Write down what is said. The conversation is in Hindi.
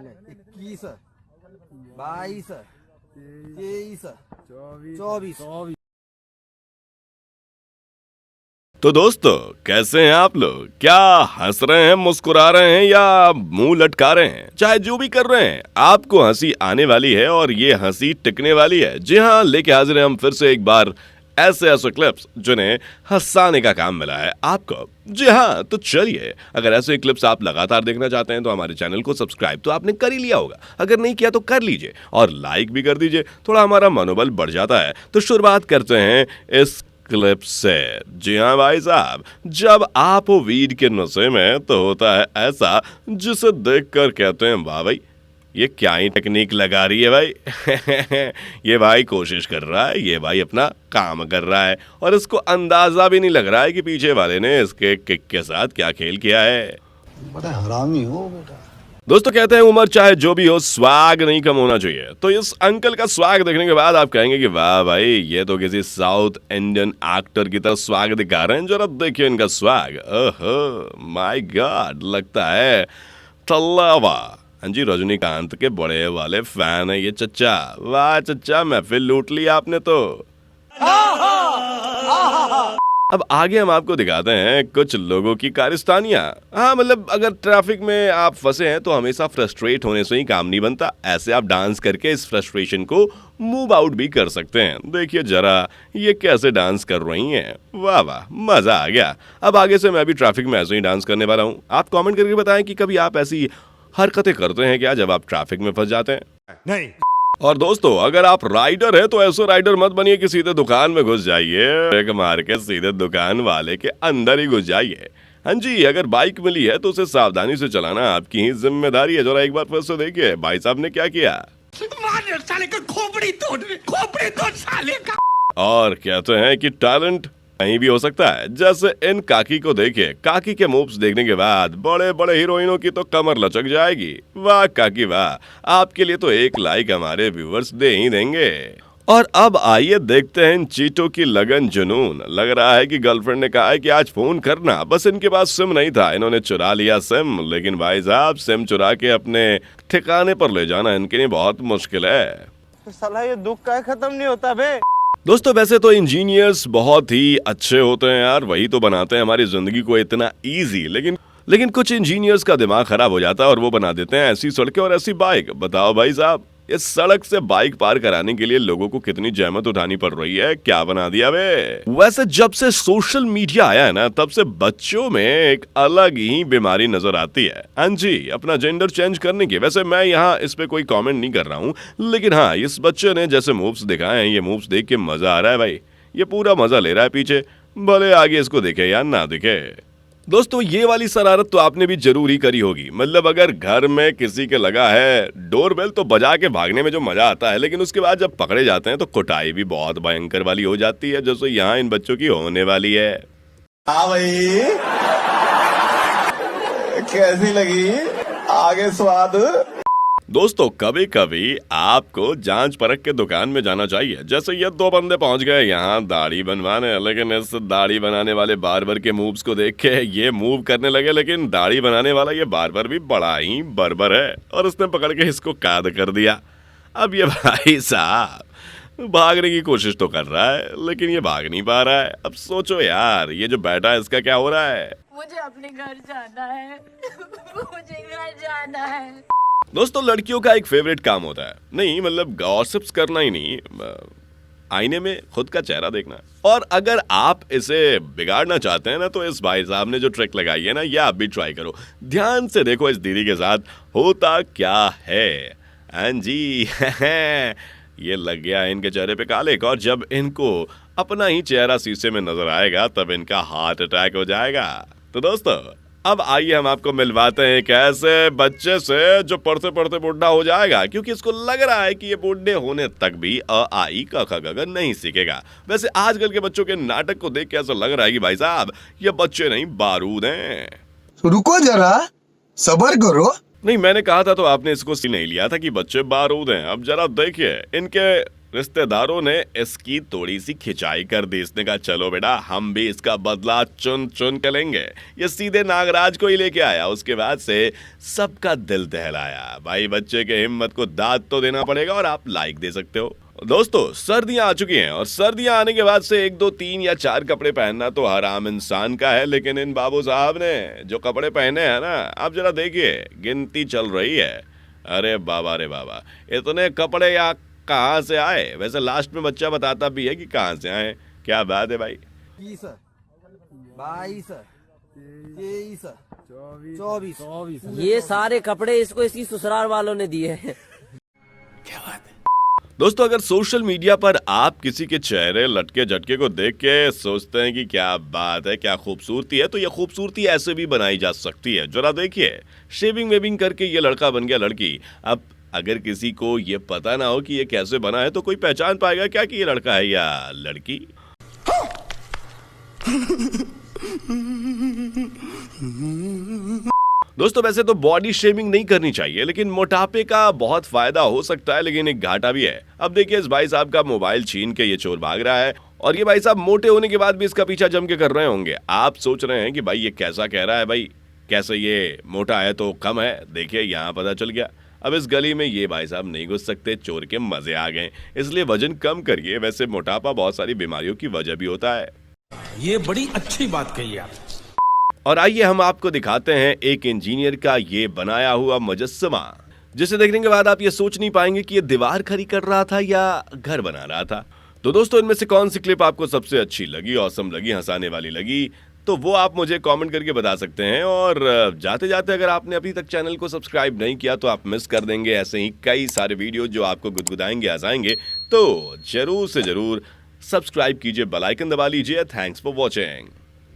21, 22, 23, 24। तो दोस्तों, कैसे हैं आप लोग? क्या हंस रहे हैं, मुस्कुरा रहे हैं या मुंह लटका रहे हैं? चाहे जो भी कर रहे हैं, आपको हंसी आने वाली है और ये हंसी टिकने वाली है। जी हाँ, लेके हाजिर हैं हम फिर से एक बार ऐसे क्लिप्स जिन्हें हंसाने का काम मिला है आपको। जी हाँ, तो चलिए, अगर ऐसे क्लिप्स आप लगातार देखना चाहते हैं तो हमारे चैनल को सब्सक्राइब तो आपने कर ही लिया होगा। अगर नहीं किया तो कर लीजिए और लाइक भी कर दीजिए, थोड़ा हमारा मनोबल बढ़ जाता है। तो शुरुआत करते हैं इस क्लिप से। जी हाँ भाई साहब, जब आप हो वीड के नशे में तो होता है ऐसा जिसे देखकर कहते हैं वाह भाई, ये क्या ही टेक्निक लगा रही है भाई। ये भाई कोशिश कर रहा है, ये भाई अपना काम कर रहा है और इसको अंदाजा भी नहीं लग रहा है कि पीछे वाले ने इसके किक के साथ क्या खेल किया है। बड़ा हरामी हो बेटा। दोस्तों, कहते हैं उम्र चाहे जो भी हो, स्वाग नहीं कम होना चाहिए। तो इस अंकल का स्वाग देखने के बाद आप कहेंगे कि वाह भाई, ये तो किसी साउथ इंडियन एक्टर की तरह स्वाग दिखा रहे हैं। जरा देखिए इनका स्वाग। ओहो माय गॉड, लगता है टल्लावा। हाँ जी, रजनीकांत के बड़े वाले फैन है ये चच्चा। वाह चच्चा, महफिल लूट ली आपने तो। अब आगे हम आपको दिखाते हैं कुछ लोगों की कारस्तानियां। हाँ, मतलब अगर ट्रैफिक में आप फंसे हैं तो हमेशा फ्रस्ट्रेट होने से ही काम नहीं बनता। ऐसे आप डांस करके इस फ्रस्ट्रेशन को मूव आउट भी कर सकते हैं। देखिए जरा ये कैसे डांस कर रही हैं। वाह वाह, मजा आ गया। अब आगे से मैं भी ट्रैफिक में ऐसे ही डांस करने वाला हूँ। आप कमेंट करके बताएं कि कभी आप ऐसी हरकतें करते हैं क्या जब आप ट्रैफिक में फंस जाते हैं? नहीं। और दोस्तों, अगर आप राइडर हैं तो ऐसे राइडर मत बनिए कि सीधे दुकान में घुस जाइए, एक मार के सीधे दुकान वाले के अंदर ही घुस जाइए। हाँ जी, अगर बाइक मिली है तो उसे सावधानी से चलाना आपकी ही जिम्मेदारी है। जरा एक बार फिर से देखिए भाई साहब ने क्या किया। साले का खोपड़ी तोड़ साले का। और कहते हैं कि टैलेंट कहीं भी हो सकता है। जैसे इन काकी को देखिए, काकी के मूव्स देखने के बाद बड़े बड़े हीरोइनों की तो कमर लचक जाएगी। वाह काकी वाह, आपके लिए तो एक लाइक हमारे व्यूअर्स दे ही देंगे। और अब आइए देखते हैं इन चीटों की लगन जुनून। लग रहा है कि गर्लफ्रेंड ने कहा है कि आज फोन करना, बस इनके पास सिम नहीं था, इन्होंने चुरा लिया सिम। लेकिन भाई साहब, सिम चुरा के अपने ठिकाने पर ले जाना इनके लिए बहुत मुश्किल है। साला ये दुख का खत्म नहीं होता बे। दोस्तों, वैसे तो इंजीनियर्स बहुत ही अच्छे होते हैं यार, वही तो बनाते हैं हमारी जिंदगी को इतना इजी। लेकिन कुछ इंजीनियर्स का दिमाग खराब हो जाता है और वो बना देते हैं ऐसी सड़कें और ऐसी बाइक। बताओ भाई साहब, इस सड़क से बाइक पार कराने के लिए लोगों को कितनी जहमत उठानी पड़ रही है। क्या बना दिया वे। वैसे जब से सोशल मीडिया आया है ना, तब से बच्चों में एक अलग ही बीमारी नजर आती है। हाँ जी, अपना जेंडर चेंज करने की। वैसे मैं यहाँ इस पे कोई कमेंट नहीं कर रहा हूँ, लेकिन हाँ, इस बच्चे ने जैसे मूव्स दिखाए हैं, ये मूव्स देख के मजा आ रहा है भाई। ये पूरा मजा ले रहा है पीछे, भले आगे इसको दिखे या ना दिखे। दोस्तों, ये वाली शरारत तो आपने भी जरूर ही करी होगी। मतलब अगर घर में किसी के लगा है डोरबेल तो बजा के भागने में जो मजा आता है, लेकिन उसके बाद जब पकड़े जाते हैं तो कुटाई भी बहुत भयंकर वाली हो जाती है, जैसे यहाँ इन बच्चों की होने वाली है। हाँ भाई, कैसी लगी आगे स्वाद? दोस्तों, कभी कभी आपको जांच परख के दुकान में जाना चाहिए। जैसे ये दो बंदे पहुंच गए यहाँ दाढ़ी बनवाने, लेकिन इस दाढ़ी बनाने वाले बार्बर के मूव्स को देख के ये मूव करने लगे, लेकिन दाढ़ी बनाने वाला ये बार्बर भी बड़ा ही बर्बर है और उसने पकड़ के इसको काद कर दिया। अब ये भाई साहब भागने की कोशिश तो कर रहा है, लेकिन ये भाग नहीं पा रहा है। अब सोचो यार, ये जो बैठा है इसका क्या हो रहा है। मुझे अपने घर जाना है। मुझे घर जाना है। दोस्तों, लड़कियों का एक फेवरेट काम होता है, नहीं मतलब गॉसिप्स करना ही नहीं, आईने में खुद का चेहरा देखना। और अगर आप इसे बिगाड़ना चाहते हैं ना, तो इस भाई साहब ने जो ट्रिक लगाई है ना, ये आप भी ट्राई करो। ध्यान से देखो इस दीदी के साथ होता क्या है। हाँ जी, ये लग गया है इनके चेहरे पे कालिक, और जब इनको अपना ही चेहरा शीशे में नजर आएगा तब इनका हार्ट अटैक हो जाएगा। तो दोस्तों, अब आइए हम आपको मिलवाते हैं एक ऐसे बच्चे से जो पढ़ते पढ़ते बुढ़ा हो जाएगा, क्योंकि इसको लग रहा है कि ये बुढ़े होने तक भी अ आ ई क ख ग घ नहीं सीखेगा। वैसे आजकल के बच्चों के नाटक को देख के ऐसा लग रहा है कि भाई साहब, ये बच्चे नहीं बारूद हैं। रुको जरा, सबर करो। नहीं, मैंने कहा था तो आपने इसको नहीं लिया था कि बच्चे बारूद हैं। अब जरा देखिए इनके रिश्तेदारों ने इसकी थोड़ी सी खिंचाई कर दी। इसने कहा चलो बेटा हम भी इसका बदला चुन चुन कर लेंगे। ये सीधे नागराज को ही लेके आया। उसके बाद से सबका दिल दहलाया। भाई बच्चे के हिम्मत को दाद तो देना पड़ेगा और आप लाइक दे सकते हो। दोस्तों सर्दियां आ चुकी हैं और सर्दियां आने के बाद से 1 2 3 या 4 कपड़े पहनना तो हर आम इंसान का है, लेकिन इन बाबू साहब ने जो कपड़े पहने हैं ना, आप जरा देखिए गिनती चल रही है। अरे बाबा रे बाबा, इतने कपड़े या कहाँ से आए? वैसे लास्ट में बच्चा बताता भी है कि कहाँ से आए। क्या बात है भाई। 20 22 23 24 ये सारे कपड़े इसको इसकी ससुराल वालों ने दिए हैं। दोस्तों अगर सोशल मीडिया पर आप किसी के चेहरे लटके झटके को देख के सोचते हैं कि क्या बात है, क्या खूबसूरती है, तो ये खूबसूरती ऐसे भी बनाई जा सकती है। जरा देखिए शेविंग वेविंग करके ये लड़का बन गया लड़की। अब अगर किसी को ये पता ना हो कि ये कैसे बना है तो कोई पहचान पाएगा क्या कि ये लड़का है या लड़की? दोस्तों वैसे तो बॉडी शेमिंग नहीं करनी चाहिए, लेकिन मोटापे का बहुत फायदा हो सकता है, लेकिन एक घाटा भी है। अब देखिए इस भाई साहब का मोबाइल छीन के ये चोर भाग रहा है और ये भाई साहब मोटे होने के बाद भी इसका पीछा जम के कर रहे होंगे। आप सोच रहे हैं कि भाई ये कैसा कह रहा है, भाई कैसे ये मोटा है तो कम है। देखिए यहाँ पता चल गया। अब इस गली में ये भाई साहब नहीं घुस सकते, चोर के मजे आ गए। इसलिए वजन कम करिए। वैसे मोटापा बहुत सारी बीमारियों की वजह भी होता है। ये बड़ी अच्छी बात कही आप। और आइए हम आपको दिखाते हैं एक इंजीनियर का ये बनाया हुआ मुजस्समा, जिसे देखने के बाद आप ये सोच नहीं पाएंगे कि ये दीवार खड़ी कर रहा था या घर बना रहा था। तो दोस्तों इनमें से कौन सी क्लिप आपको सबसे अच्छी लगी, ऑसम लगी, हंसाने वाली लगी, तो वो आप मुझे कमेंट करके बता सकते हैं। और जाते जाते अगर आपने अभी तक चैनल को सब्सक्राइब नहीं किया तो आप मिस कर देंगे ऐसे ही कई सारे वीडियो जो आपको गुदगुदाएंगे, हंसाएंगे। तो जरूर से जरूर सब्सक्राइब कीजिए, बेल आइकन दबा लीजिए। Thanks for watching.